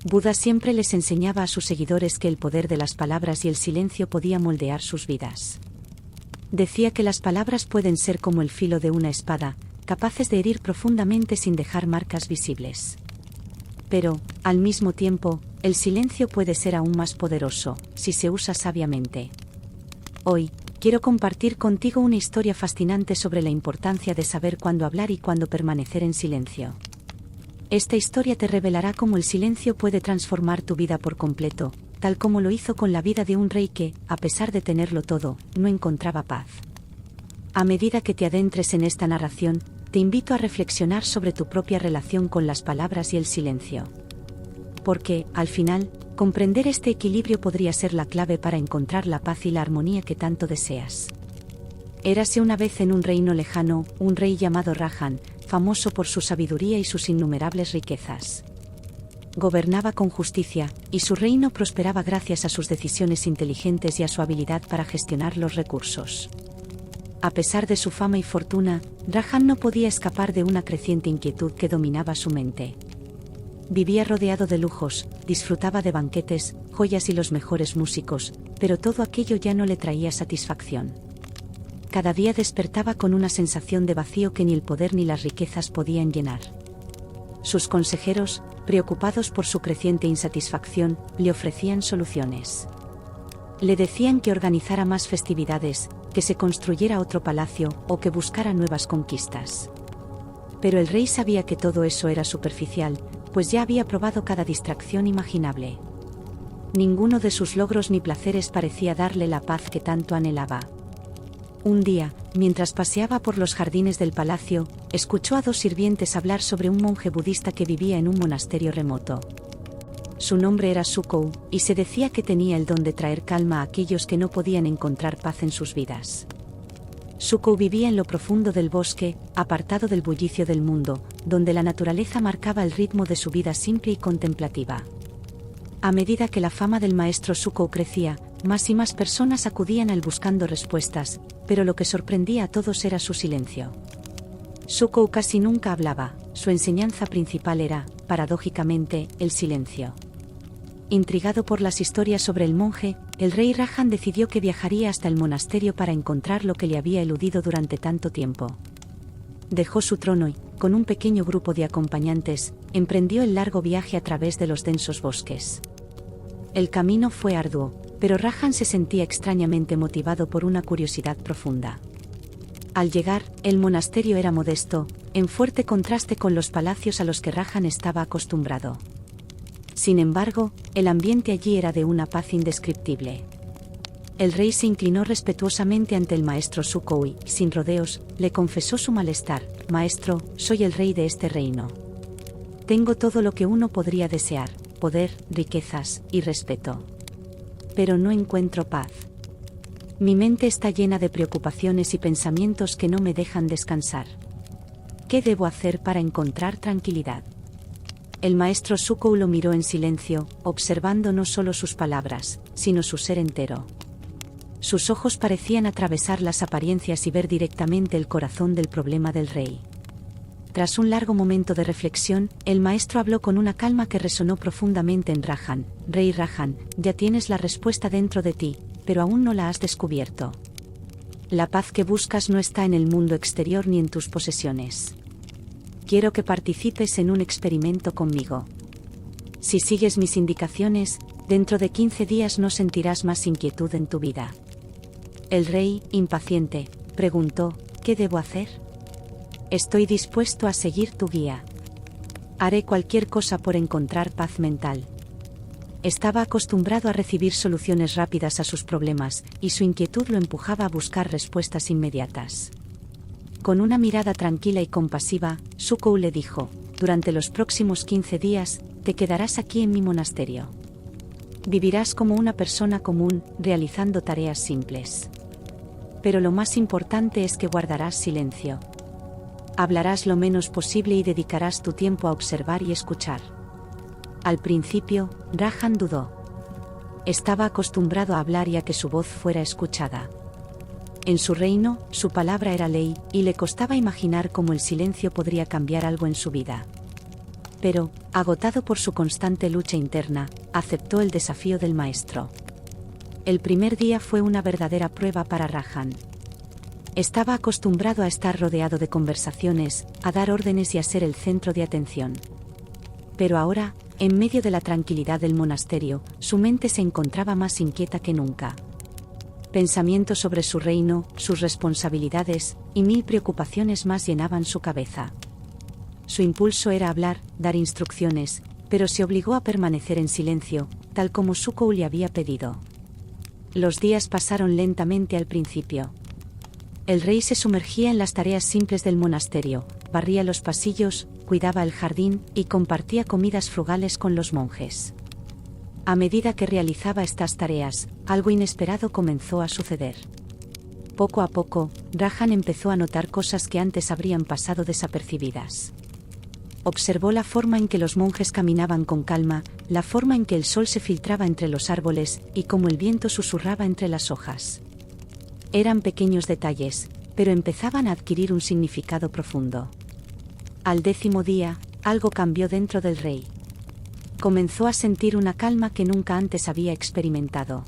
Buda siempre les enseñaba a sus seguidores que el poder de las palabras y el silencio podía moldear sus vidas. Decía que las palabras pueden ser como el filo de una espada, capaces de herir profundamente sin dejar marcas visibles. Pero, al mismo tiempo, el silencio puede ser aún más poderoso, si se usa sabiamente. Hoy, quiero compartir contigo una historia fascinante sobre la importancia de saber cuándo hablar y cuándo permanecer en silencio. Esta historia te revelará cómo el silencio puede transformar tu vida por completo, tal como lo hizo con la vida de un rey que, a pesar de tenerlo todo, no encontraba paz. A medida que te adentres en esta narración, te invito a reflexionar sobre tu propia relación con las palabras y el silencio. Porque, al final, comprender este equilibrio podría ser la clave para encontrar la paz y la armonía que tanto deseas. Érase una vez en un reino lejano, un rey llamado Rajan, famoso por su sabiduría y sus innumerables riquezas. Gobernaba con justicia, y su reino prosperaba gracias a sus decisiones inteligentes y a su habilidad para gestionar los recursos. A pesar de su fama y fortuna, Rajan no podía escapar de una creciente inquietud que dominaba su mente. Vivía rodeado de lujos, disfrutaba de banquetes, joyas y los mejores músicos, pero todo aquello ya no le traía satisfacción. Cada día despertaba con una sensación de vacío que ni el poder ni las riquezas podían llenar. Sus consejeros, preocupados por su creciente insatisfacción, le ofrecían soluciones. Le decían que organizara más festividades, que se construyera otro palacio o que buscara nuevas conquistas. Pero el rey sabía que todo eso era superficial, pues ya había probado cada distracción imaginable. Ninguno de sus logros ni placeres parecía darle la paz que tanto anhelaba. Un día, mientras paseaba por los jardines del palacio, escuchó a dos sirvientes hablar sobre un monje budista que vivía en un monasterio remoto. Su nombre era Sukou, y se decía que tenía el don de traer calma a aquellos que no podían encontrar paz en sus vidas. Sukou vivía en lo profundo del bosque, apartado del bullicio del mundo, donde la naturaleza marcaba el ritmo de su vida simple y contemplativa. A medida que la fama del maestro Sukou crecía, más y más personas acudían a él buscando respuestas, pero lo que sorprendía a todos era su silencio. Sukou casi nunca hablaba, su enseñanza principal era, paradójicamente, el silencio. Intrigado por las historias sobre el monje, el rey Rajan decidió que viajaría hasta el monasterio para encontrar lo que le había eludido durante tanto tiempo. Dejó su trono y, con un pequeño grupo de acompañantes, emprendió el largo viaje a través de los densos bosques. El camino fue arduo, pero Rajan se sentía extrañamente motivado por una curiosidad profunda. Al llegar, el monasterio era modesto, en fuerte contraste con los palacios a los que Rajan estaba acostumbrado. Sin embargo, el ambiente allí era de una paz indescriptible. El rey se inclinó respetuosamente ante el maestro Sukou y, sin rodeos, le confesó su malestar: «Maestro, soy el rey de este reino. Tengo todo lo que uno podría desear, poder, riquezas y respeto. Pero no encuentro paz. Mi mente está llena de preocupaciones y pensamientos que no me dejan descansar. ¿Qué debo hacer para encontrar tranquilidad?». El maestro Sukou lo miró en silencio, observando no solo sus palabras, sino su ser entero. Sus ojos parecían atravesar las apariencias y ver directamente el corazón del problema del rey. Tras un largo momento de reflexión, el maestro habló con una calma que resonó profundamente en Rajan: «Rey Rajan, ya tienes la respuesta dentro de ti, pero aún no la has descubierto. La paz que buscas no está en el mundo exterior ni en tus posesiones. Quiero que participes en un experimento conmigo. Si sigues mis indicaciones, dentro de 15 días no sentirás más inquietud en tu vida». El rey, impaciente, preguntó: «¿Qué debo hacer?». «Estoy dispuesto a seguir tu guía. Haré cualquier cosa por encontrar paz mental». Estaba acostumbrado a recibir soluciones rápidas a sus problemas, y su inquietud lo empujaba a buscar respuestas inmediatas. Con una mirada tranquila y compasiva, Sukou le dijo: «Durante los próximos 15 días, te quedarás aquí en mi monasterio. Vivirás como una persona común, realizando tareas simples. Pero lo más importante es que guardarás silencio. Hablarás lo menos posible y dedicarás tu tiempo a observar y escuchar». Al principio, Rajan dudó. Estaba acostumbrado a hablar y a que su voz fuera escuchada. En su reino, su palabra era ley, y le costaba imaginar cómo el silencio podría cambiar algo en su vida. Pero, agotado por su constante lucha interna, aceptó el desafío del maestro. El primer día fue una verdadera prueba para Rajan. Estaba acostumbrado a estar rodeado de conversaciones, a dar órdenes y a ser el centro de atención. Pero ahora, en medio de la tranquilidad del monasterio, su mente se encontraba más inquieta que nunca. Pensamientos sobre su reino, sus responsabilidades, y 1000 preocupaciones más llenaban su cabeza. Su impulso era hablar, dar instrucciones, pero se obligó a permanecer en silencio, tal como Sukou le había pedido. Los días pasaron lentamente al principio. El rey se sumergía en las tareas simples del monasterio, barría los pasillos, cuidaba el jardín y compartía comidas frugales con los monjes. A medida que realizaba estas tareas, algo inesperado comenzó a suceder. Poco a poco, Rajan empezó a notar cosas que antes habrían pasado desapercibidas. Observó la forma en que los monjes caminaban con calma, la forma en que el sol se filtraba entre los árboles, y cómo el viento susurraba entre las hojas. Eran pequeños detalles, pero empezaban a adquirir un significado profundo. Al 10º día, algo cambió dentro del rey. Comenzó a sentir una calma que nunca antes había experimentado.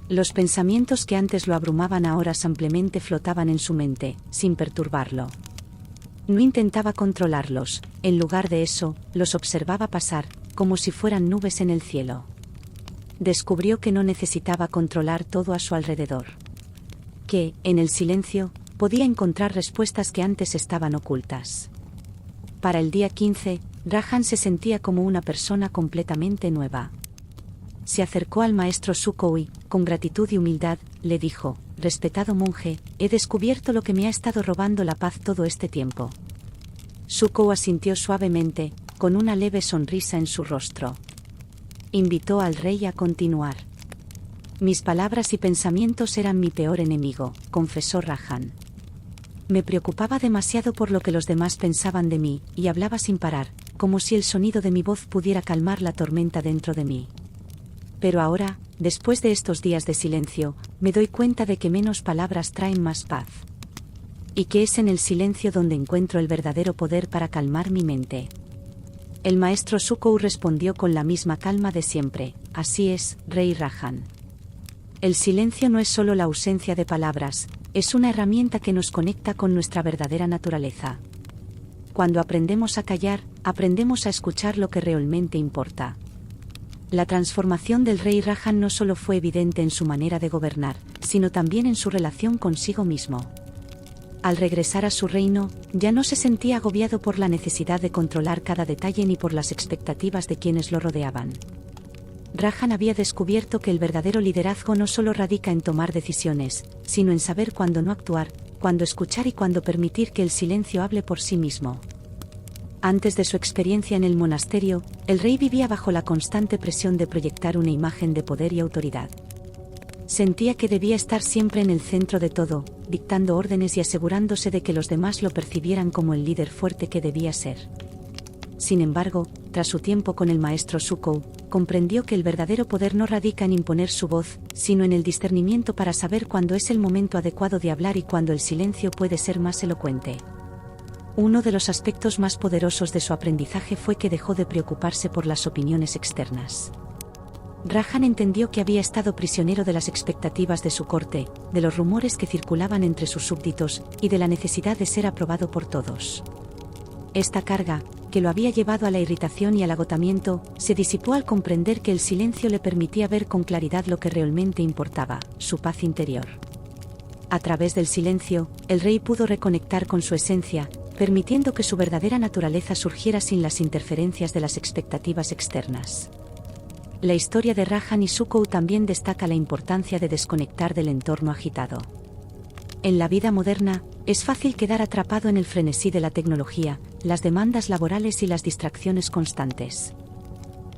Los pensamientos que antes lo abrumaban ahora simplemente flotaban en su mente, sin perturbarlo. No intentaba controlarlos, en lugar de eso, los observaba pasar, como si fueran nubes en el cielo. Descubrió que no necesitaba controlar todo a su alrededor. Que, en el silencio, podía encontrar respuestas que antes estaban ocultas. Para el día 15, Rajan se sentía como una persona completamente nueva. Se acercó al maestro Sukou y, con gratitud y humildad, le dijo: «Respetado monje, he descubierto lo que me ha estado robando la paz todo este tiempo». Sukou asintió suavemente, con una leve sonrisa en su rostro. Invitó al rey a continuar. «Mis palabras y pensamientos eran mi peor enemigo», confesó Rajan. «Me preocupaba demasiado por lo que los demás pensaban de mí, y hablaba sin parar, como si el sonido de mi voz pudiera calmar la tormenta dentro de mí. Pero ahora, después de estos días de silencio, me doy cuenta de que menos palabras traen más paz. Y que es en el silencio donde encuentro el verdadero poder para calmar mi mente». El maestro Sukou respondió con la misma calma de siempre: «Así es, rey Rajan. El silencio no es solo la ausencia de palabras, es una herramienta que nos conecta con nuestra verdadera naturaleza. Cuando aprendemos a callar, aprendemos a escuchar lo que realmente importa». La transformación del rey Rajan no solo fue evidente en su manera de gobernar, sino también en su relación consigo mismo. Al regresar a su reino, ya no se sentía agobiado por la necesidad de controlar cada detalle ni por las expectativas de quienes lo rodeaban. Rajan había descubierto que el verdadero liderazgo no solo radica en tomar decisiones, sino en saber cuándo no actuar, cuándo escuchar y cuándo permitir que el silencio hable por sí mismo. Antes de su experiencia en el monasterio, el rey vivía bajo la constante presión de proyectar una imagen de poder y autoridad. Sentía que debía estar siempre en el centro de todo, dictando órdenes y asegurándose de que los demás lo percibieran como el líder fuerte que debía ser. Sin embargo, tras su tiempo con el maestro Sukou, comprendió que el verdadero poder no radica en imponer su voz, sino en el discernimiento para saber cuándo es el momento adecuado de hablar y cuándo el silencio puede ser más elocuente. Uno de los aspectos más poderosos de su aprendizaje fue que dejó de preocuparse por las opiniones externas. Rajan entendió que había estado prisionero de las expectativas de su corte, de los rumores que circulaban entre sus súbditos, y de la necesidad de ser aprobado por todos. Esta carga, que lo había llevado a la irritación y al agotamiento, se disipó al comprender que el silencio le permitía ver con claridad lo que realmente importaba: su paz interior. A través del silencio, el rey pudo reconectar con su esencia, permitiendo que su verdadera naturaleza surgiera sin las interferencias de las expectativas externas. La historia de Rajan y Sukou también destaca la importancia de desconectar del entorno agitado. En la vida moderna, es fácil quedar atrapado en el frenesí de la tecnología, las demandas laborales y las distracciones constantes.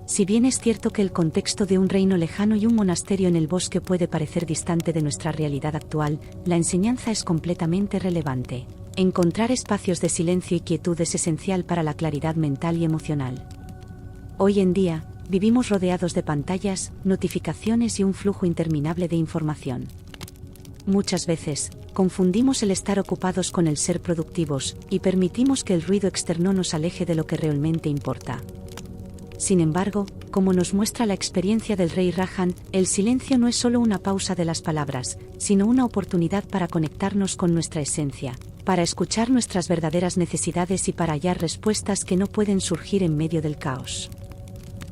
Si bien es cierto que el contexto de un reino lejano y un monasterio en el bosque puede parecer distante de nuestra realidad actual, la enseñanza es completamente relevante. Encontrar espacios de silencio y quietud es esencial para la claridad mental y emocional. Hoy en día, vivimos rodeados de pantallas, notificaciones y un flujo interminable de información. Muchas veces, confundimos el estar ocupados con el ser productivos, y permitimos que el ruido externo nos aleje de lo que realmente importa. Sin embargo, como nos muestra la experiencia del rey Rajan, el silencio no es solo una pausa de las palabras, sino una oportunidad para conectarnos con nuestra esencia, para escuchar nuestras verdaderas necesidades y para hallar respuestas que no pueden surgir en medio del caos.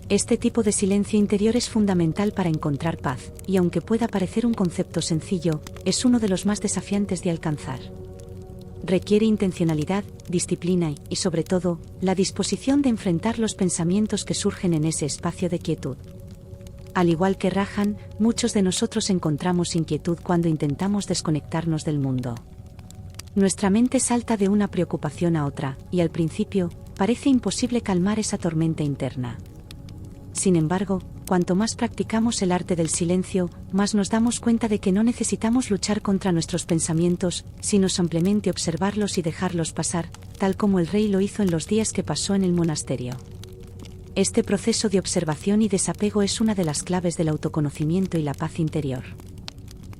Este tipo de silencio interior es fundamental para encontrar paz, y aunque pueda parecer un concepto sencillo, es uno de los más desafiantes de alcanzar. Requiere intencionalidad, disciplina y, sobre todo, la disposición de enfrentar los pensamientos que surgen en ese espacio de quietud. Al igual que Rajan, muchos de nosotros encontramos inquietud cuando intentamos desconectarnos del mundo. Nuestra mente salta de una preocupación a otra, y al principio, parece imposible calmar esa tormenta interna. Sin embargo, cuanto más practicamos el arte del silencio, más nos damos cuenta de que no necesitamos luchar contra nuestros pensamientos, sino simplemente observarlos y dejarlos pasar, tal como el rey lo hizo en los días que pasó en el monasterio. Este proceso de observación y desapego es una de las claves del autoconocimiento y la paz interior.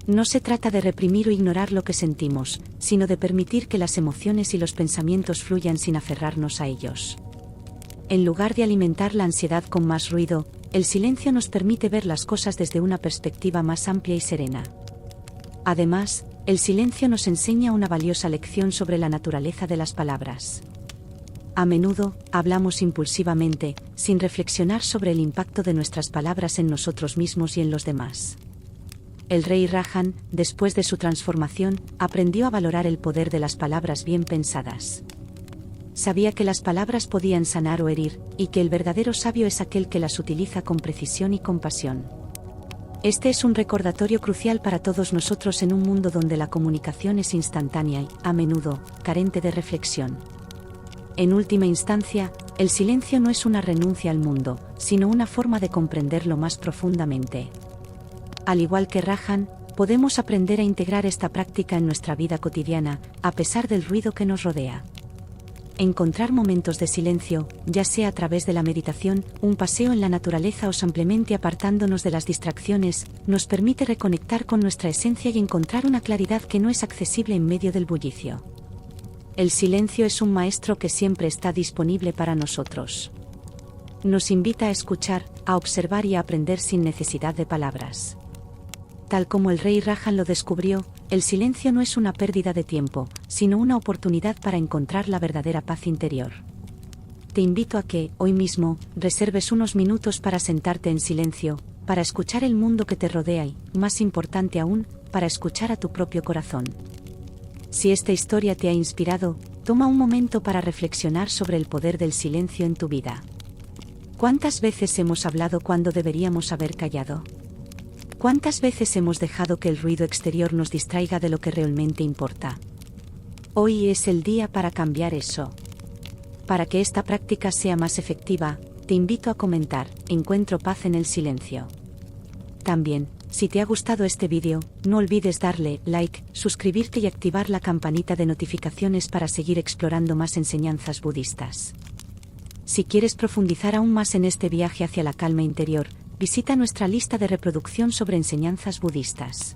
No se trata de reprimir o ignorar lo que sentimos, sino de permitir que las emociones y los pensamientos fluyan sin aferrarnos a ellos. En lugar de alimentar la ansiedad con más ruido, el silencio nos permite ver las cosas desde una perspectiva más amplia y serena. Además, el silencio nos enseña una valiosa lección sobre la naturaleza de las palabras. A menudo, hablamos impulsivamente, sin reflexionar sobre el impacto de nuestras palabras en nosotros mismos y en los demás. El rey Rajan, después de su transformación, aprendió a valorar el poder de las palabras bien pensadas. Sabía que las palabras podían sanar o herir, y que el verdadero sabio es aquel que las utiliza con precisión y compasión. Este es un recordatorio crucial para todos nosotros en un mundo donde la comunicación es instantánea y, a menudo, carente de reflexión. En última instancia, el silencio no es una renuncia al mundo, sino una forma de comprenderlo más profundamente. Al igual que Rajan, podemos aprender a integrar esta práctica en nuestra vida cotidiana, a pesar del ruido que nos rodea. Encontrar momentos de silencio, ya sea a través de la meditación, un paseo en la naturaleza o simplemente apartándonos de las distracciones, nos permite reconectar con nuestra esencia y encontrar una claridad que no es accesible en medio del bullicio. El silencio es un maestro que siempre está disponible para nosotros. Nos invita a escuchar, a observar y a aprender sin necesidad de palabras. Tal como el rey Rajan lo descubrió, el silencio no es una pérdida de tiempo, sino una oportunidad para encontrar la verdadera paz interior. Te invito a que, hoy mismo, reserves unos minutos para sentarte en silencio, para escuchar el mundo que te rodea y, más importante aún, para escuchar a tu propio corazón. Si esta historia te ha inspirado, toma un momento para reflexionar sobre el poder del silencio en tu vida. ¿Cuántas veces hemos hablado cuando deberíamos haber callado? ¿Cuántas veces hemos dejado que el ruido exterior nos distraiga de lo que realmente importa? Hoy es el día para cambiar eso. Para que esta práctica sea más efectiva, te invito a comentar, encuentro paz en el silencio. También, si te ha gustado este vídeo, no olvides darle like, suscribirte y activar la campanita de notificaciones para seguir explorando más enseñanzas budistas. Si quieres profundizar aún más en este viaje hacia la calma interior, visita nuestra lista de reproducción sobre enseñanzas budistas.